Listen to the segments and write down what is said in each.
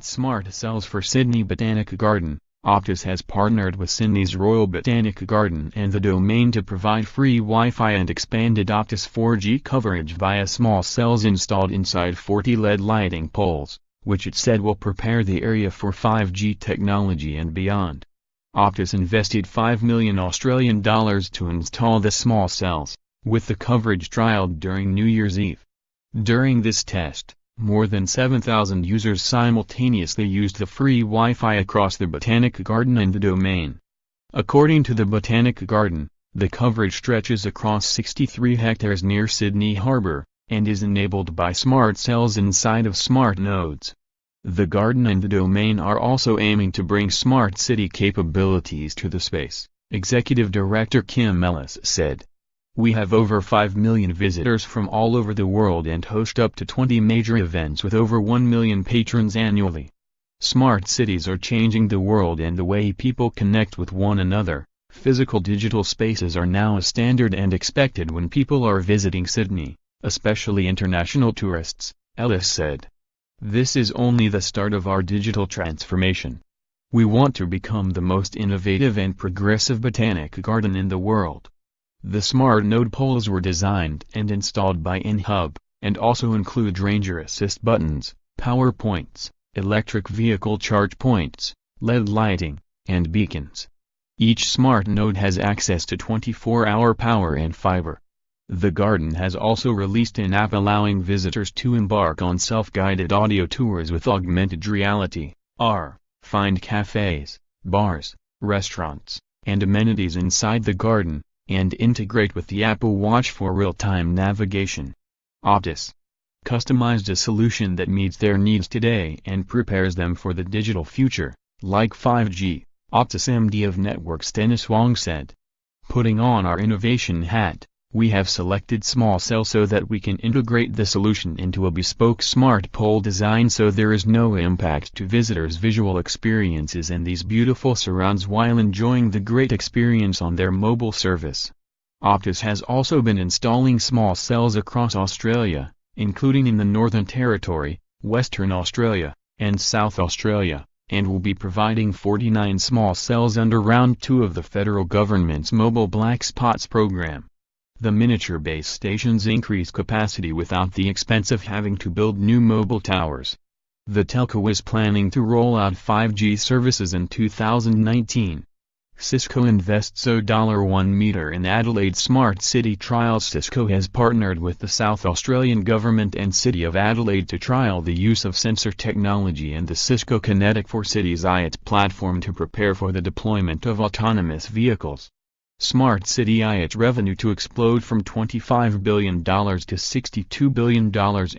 out smart cells for Sydney Botanic Garden. Optus has partnered with Sydney's Royal Botanic Garden and the Domain to provide free Wi-Fi and expanded Optus 4G coverage via small cells installed inside 40 LED lighting poles, which it said will prepare the area for 5G technology and beyond. Optus invested $5 million Australian to install the small cells, with the coverage trialed during New Year's Eve. During this test, more than 7,000 users simultaneously used the free Wi-Fi across the Botanic Garden and the Domain. According to the Botanic Garden, the coverage stretches across 63 hectares near Sydney Harbour, and is enabled by smart cells inside of smart nodes. The garden and the Domain are also aiming to bring smart city capabilities to the space, Executive Director Kim Ellis said. We have over 5 million visitors from all over the world and host up to 20 major events with over 1 million patrons annually. Smart cities are changing the world and the way people connect with one another. Physical digital spaces are now a standard and expected when people are visiting Sydney, especially international tourists, Ellis said. This is only the start of our digital transformation. We want to become the most innovative and progressive botanic garden in the world. The smart node poles were designed and installed by InHub, and also include ranger assist buttons, power points, electric vehicle charge points, LED lighting, and beacons. Each smart node has access to 24-hour power and fiber. The garden has also released an app allowing visitors to embark on self-guided audio tours with augmented reality, AR, find cafes, bars, restaurants, and amenities inside the garden, and integrate with the Apple Watch for real-time navigation. Optus customized a solution that meets their needs today and prepares them for the digital future, like 5G, Optus MD of Networks Dennis Wong said. Putting on our innovation hat, we have selected small cell so that we can integrate the solution into a bespoke smart pole design so there is no impact to visitors' visual experiences and these beautiful surrounds while enjoying the great experience on their mobile service. Optus has also been installing small cells across Australia, including in the Northern Territory, Western Australia, and South Australia, and will be providing 49 small cells under Round 2 of the federal government's Mobile Black Spots program. The miniature base stations increase capacity without the expense of having to build new mobile towers. The telco is planning to roll out 5G services in 2019. Cisco invests $1 meter in Adelaide Smart City trials. Cisco has partnered with the South Australian Government and City of Adelaide to trial the use of sensor technology and the Cisco Kinetic for Cities IoT platform to prepare for the deployment of autonomous vehicles. Smart City IoT revenue to explode from $25 billion to $62 billion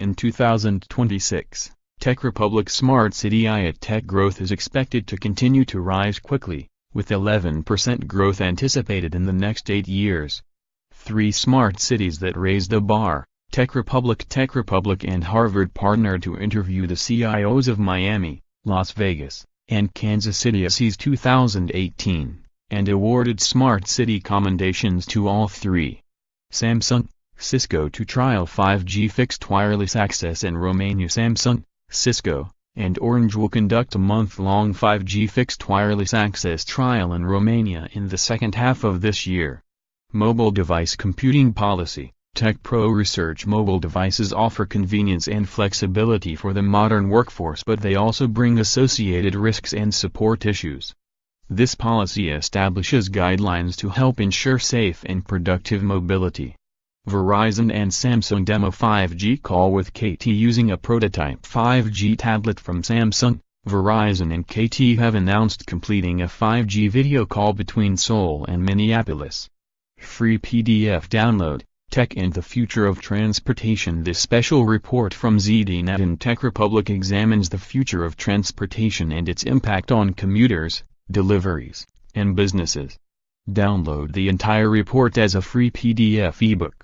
in 2026. Tech Republic Smart City IoT tech growth is expected to continue to rise quickly, with 11% growth anticipated in the next 8 years. 3 smart cities that raise the bar. Tech Republic and Harvard partnered to interview the CIOs of Miami, Las Vegas, and Kansas City ACES 2018. And awarded Smart City commendations to all 3. Samsung, Cisco to trial 5G fixed wireless access in Romania. Samsung, Cisco, and Orange will conduct a month-long 5G fixed wireless access trial in Romania in the second half of this year. Mobile device computing policy. TechPro research. Mobile devices offer convenience and flexibility for the modern workforce, but they also bring associated risks and support issues. This policy establishes guidelines to help ensure safe and productive mobility. Verizon and Samsung demo 5G call with KT using a prototype 5G tablet from Samsung. Verizon and KT have announced completing a 5G video call between Seoul and Minneapolis. Free PDF download, Tech and the Future of Transportation. This special report from ZDNet and Tech Republic examines the future of transportation and its impact on commuters, deliveries, and businesses. Download the entire report as a free PDF ebook.